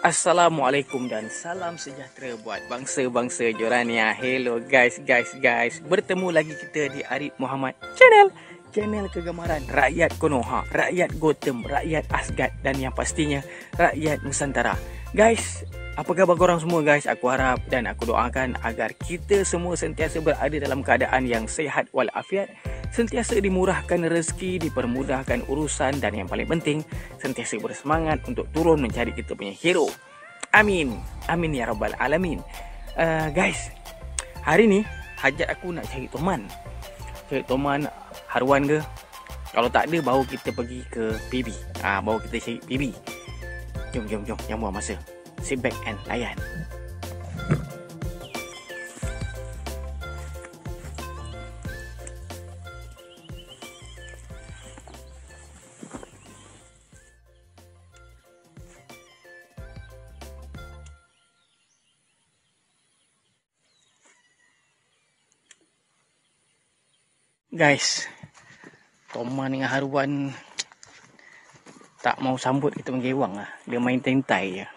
Assalamualaikum dan salam sejahtera buat bangsa-bangsa Jorania. Hello guys. Bertemu lagi kita di Arif Muhammad Channel. Channel kegemaran rakyat Konoha, rakyat Gotham, rakyat Asgard dan yang pastinya rakyat Nusantara. Guys, apa khabar korang semua guys? Aku harap dan aku doakan agar kita semua sentiasa berada dalam keadaan yang sihat walafiat, sentiasa dimurahkan rezeki, dipermudahkan urusan dan yang paling penting sentiasa bersemangat untuk turun mencari kita punya hero. Amin. Amin ya rabbal alamin. Guys, hari ni hajat aku nak cari teman. Cari teman haruan ke? Kalau tak ada baru kita pergi ke PB. Baru kita cari PB. Jom. Jangan buang masa. Sit back and layan. Guys, Toman dengan Haruan tak mau sambut kita menggewang lah. Dia main tentai je.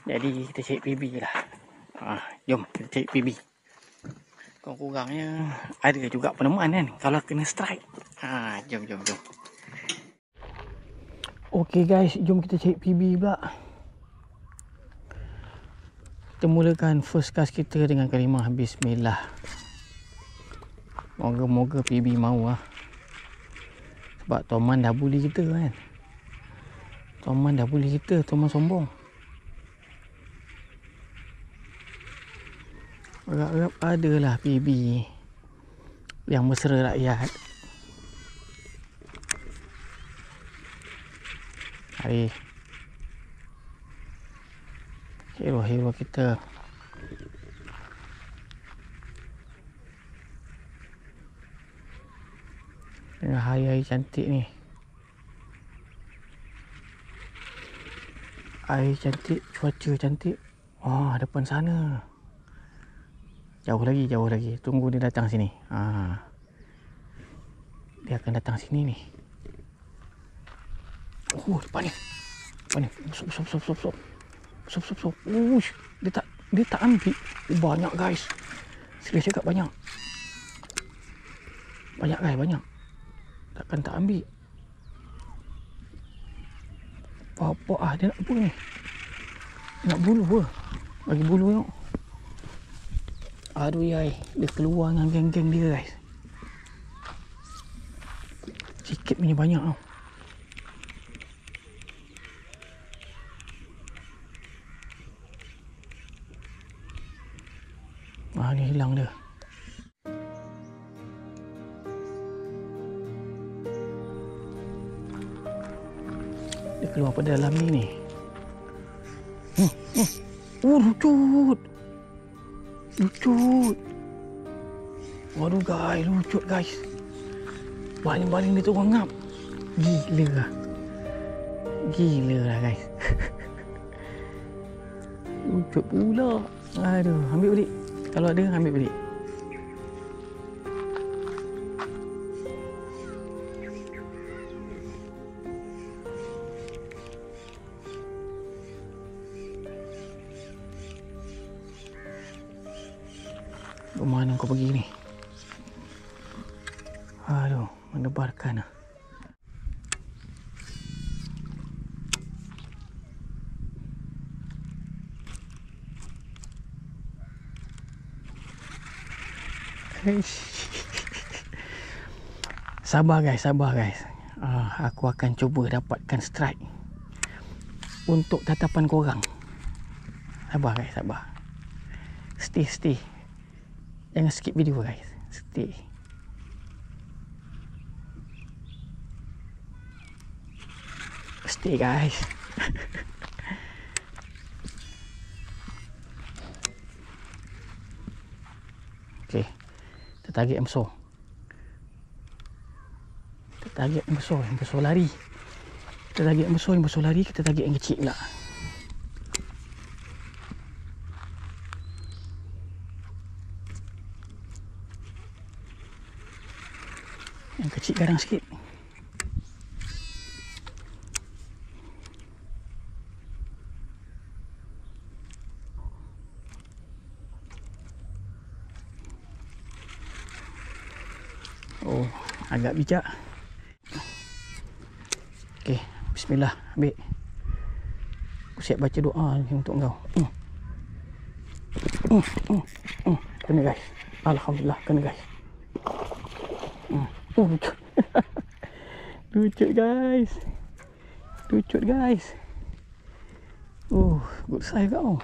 Jadi kita cari PB lah. Jom kita cari PB. Kurang-kurangnya ada juga peneman kan kalau kena strike. Jom. Okay guys, jom kita cari PB pula. Kita mulakan first cast kita dengan kalimah Bismillah. Moga-moga PB mau lah. Sebab Toman dah bully kita kan. Toman sombong. Harap-harap adalah PB yang mesra rakyat. Hari hero kita. Dengan air cantik ni. Air cantik, cuaca cantik. Depan sana. Jauh lagi. Tunggu dia datang sini. Dia akan datang sini ni. Depan ni. Sop. Dia tak ambil. Banyak guys. Serius cakap banyak. Banyak. Takkan tak ambil. Apa dia nak apa ni? Nak bulu apa? Bagi bulu tengok. Aduh yai, dia keluar dengan geng-geng dia guys. Sikit punya banyak tau. Ni hilang dia. Dia keluar pada dalam ni. Lucut. Waduh guys, lucut guys. Baling-baling dia tu ngap. Gila lah guys. Lucut pula. Aduh, ambil balik. Kalau ada, ambil balik. Kemana kau pergi ni? Aduh, menebarkan lah. Sabar guys. Aku akan cuba dapatkan strike untuk tatapan korang. Sabar guys. Stay. Jangan skip video guys. Stay guys. Okay. Kita target yang besar. Yang besar lari. Kita target yang besar lari. Kita target yang kecil pula. Yang kecil garang sikit. Agak bijak. Okey, bismillah, ambil. Aku siap baca doa ni untuk kau. Kena guys. Alhamdulillah kena guys. Lucut. Lucut guys. Lucut guys. Good size kau.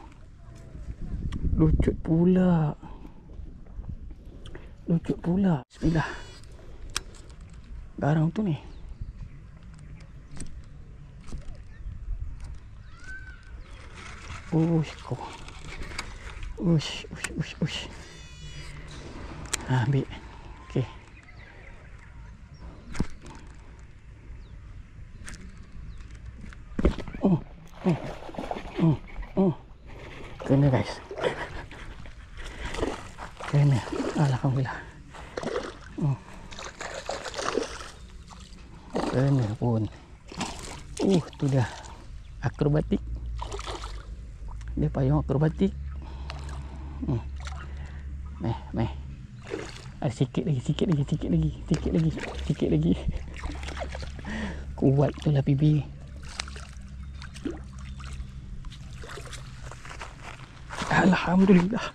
Lucut pula. Lucut pula. Bismillah. Garang tu ni. Kau. Ush. Ambil. Okey. Kena guys. Kena. Alhamdulillah. Kena pun. Tu dah akrobatik. Dia payung akrobatik. Meh. Ada sikit lagi. Kuat tu lah pipi. Alhamdulillah.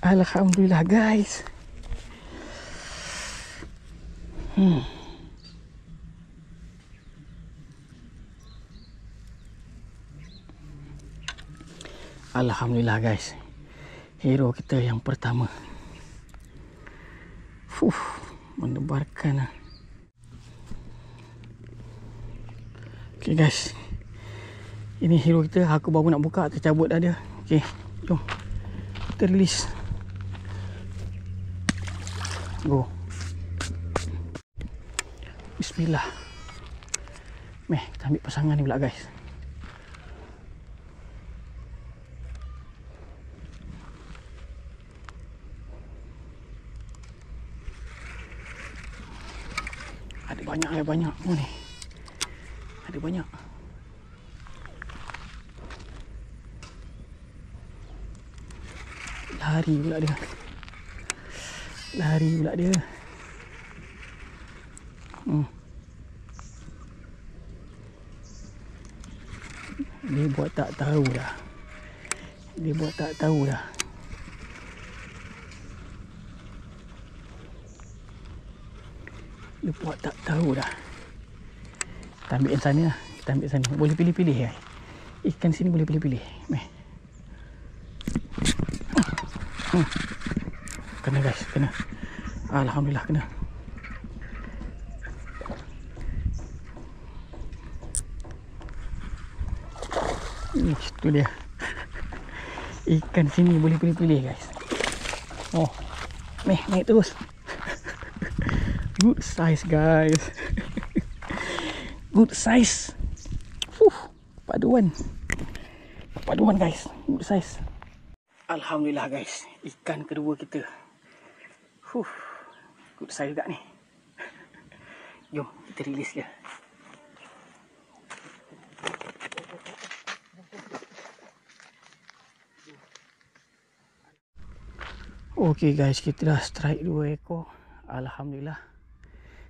Alhamdulillah guys. Alhamdulillah guys. Hero kita yang pertama. Menebarkan. Okay guys. Ini hero kita. Aku baru nak buka, tercabut dah dia. Okay, jom kita release. Go. Bismillah. Kita ambil pasangan ni pula guys. Ada banyak ni. Ada banyak. Lari pula dia. Dia buat tak tahu dah. Dia buat tak tahu dah. Kita ambil yang sana. Boleh pilih-pilih ya. Ikan sini boleh pilih-pilih. Kena guys, kena. Alhamdulillah kena. Itu dia. Ikan sini boleh pilih-pilih guys. Naik terus. Good size guys. Good size. Paduan guys. Good size. Alhamdulillah guys. Ikan kedua kita. Good size juga ni. Jom kita release dia. Okay guys, kita dah strike 2 ekor. Alhamdulillah.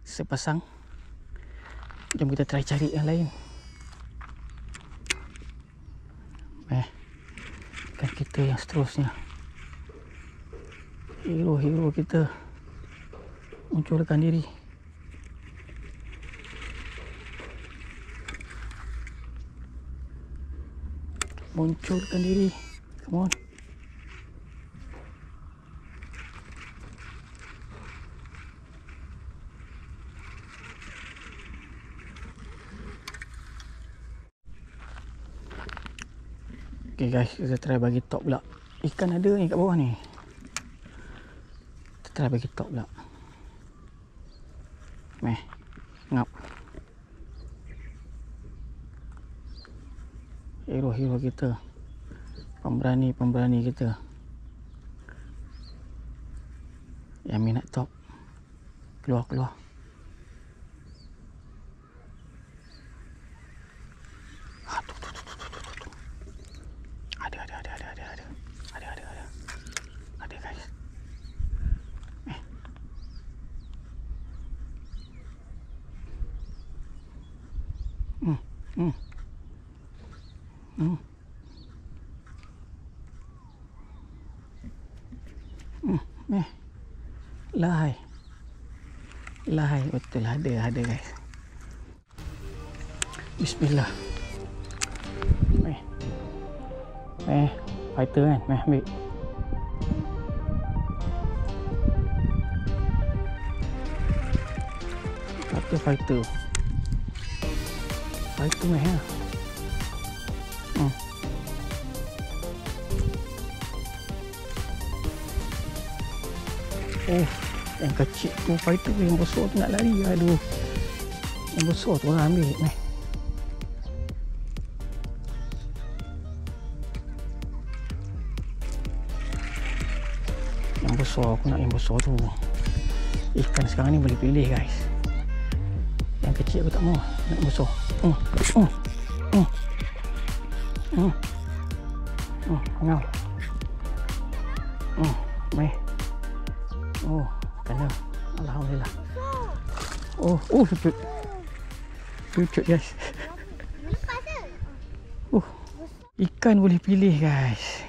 Sepasang. Jom kita try cari yang lain. Ikan kita yang seterusnya. Hero kita munculkan diri. Come on. Okay guys, kita try bagi top pula. Ikan ada ni kat bawah ni. Kita try bagi top pula. Ngap. Hero kita. Pemberani kita. Yang minat top. Keluar. Ada guys. Lahai. Lahai betul, ada guys. Bismillah. Fighter kan, ambil. Satu fighter. Fighter ya. Oh, yang kecil tu fighter, yang besar tu nak lari. Aduh. Yang besar tu orang ambil. Yang besar, aku nak yang besar tu. Ikan sekarang ni boleh pilih guys. Yang kecil aku tak mau, nak yang besar. Ngau. Meh. Oh, kena. Alhamdulillah. Lucut. Lucut guys. Ikan boleh pilih guys.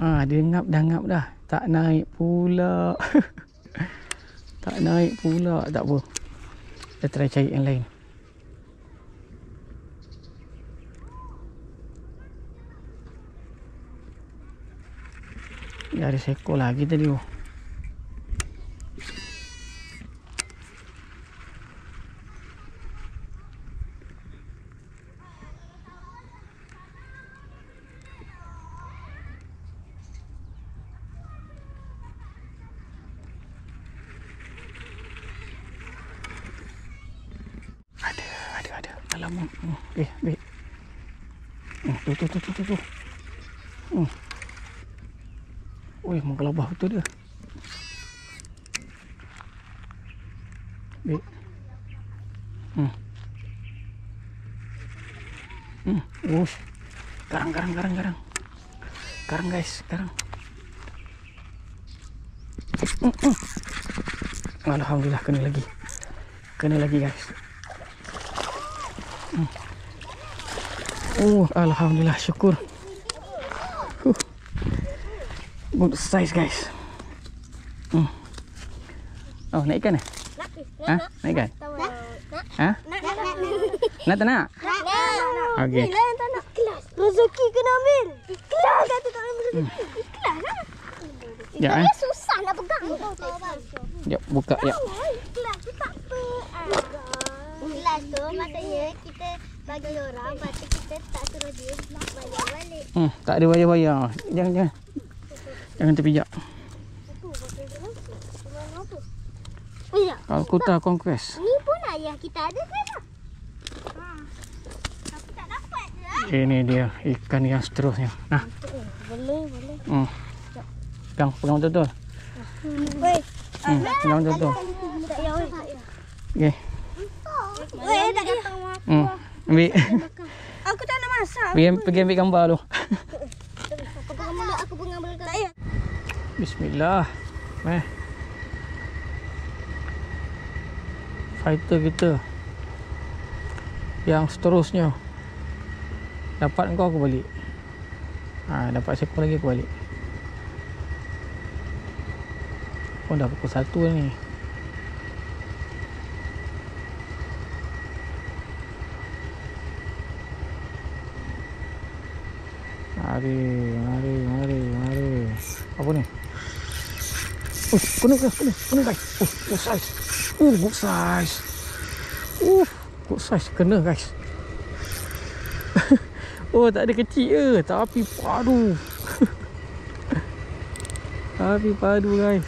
Dia ngap dah. Tak naik pula. Tak naik pula. Tak apa. Kita try cari yang lain. Dia ada seekor lagi tadi. Ada. Alamak. Ambil. Tu. Menggelabah betul dia. Ambil. Garang. Garang guys, garang. Alhamdulillah, kena lagi guys. Alhamdulillah, syukur. Good size guys. Nak ikan eh? Nak ikan? Nak tak nak? Okey. Rezeki kena ambil. Ikhlas kata tak ambil rezeki. Ikhlas lah. Ya, susah nak pegang. Ya, buka ya. Ikhlas tu tak apa. Ikhlas tu maksudnya kita bagi orang, lepas tu kita tak suruh dia bayar balik. Tak ada bayar. Jangan terpijak. Calcutta Conquest. Ni pun ayah kita ada kan? Tapi tak dapat je. Ini dia ikan yang seterusnya. Nah. Boleh. Pegang betul-betul. Pegang betul-betul. Tak payah. Okey. Tak payah. Ambil. Aku tak nak masak. Pergi ambil gambar tu. Aku pengambil tak payah. Bismillah. Fighter kita yang seterusnya. Dapat kau aku balik. Dapat seekor lagi aku balik. Dah pukul 1 ni. Mari. Apa ni? Kena guys. Good size. Good size kena guys. Tak ada kecil tapi padu. Tapi padu guys.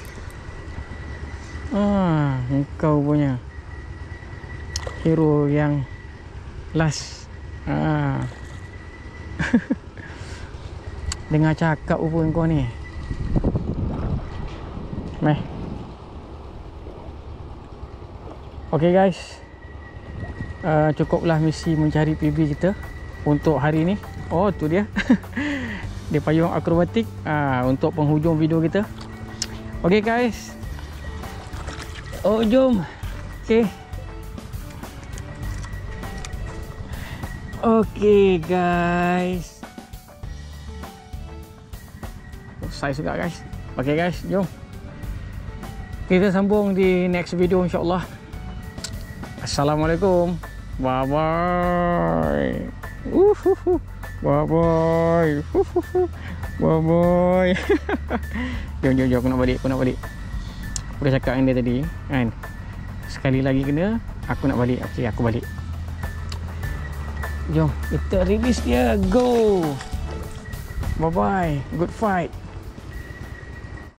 Engkau punya hero yang last. Dengar cakap pun kau ni. Okay guys, cukuplah misi mencari PB kita untuk hari ni. Tu dia. Dia payung akrobatik untuk penghujung video kita. Okay guys, jom. Okay. Okay guys. Size juga guys. Okay guys, jom. Kita sambung di next video insyaAllah. Assalamualaikum. Bye bye. Bye bye. Bye bye. Jom aku nak balik, Aku dah cakap dengan dia tadi kan. Sekali lagi kena, aku nak balik. Okey, aku balik. Jom kita release dia. Go. Bye bye. Good fight.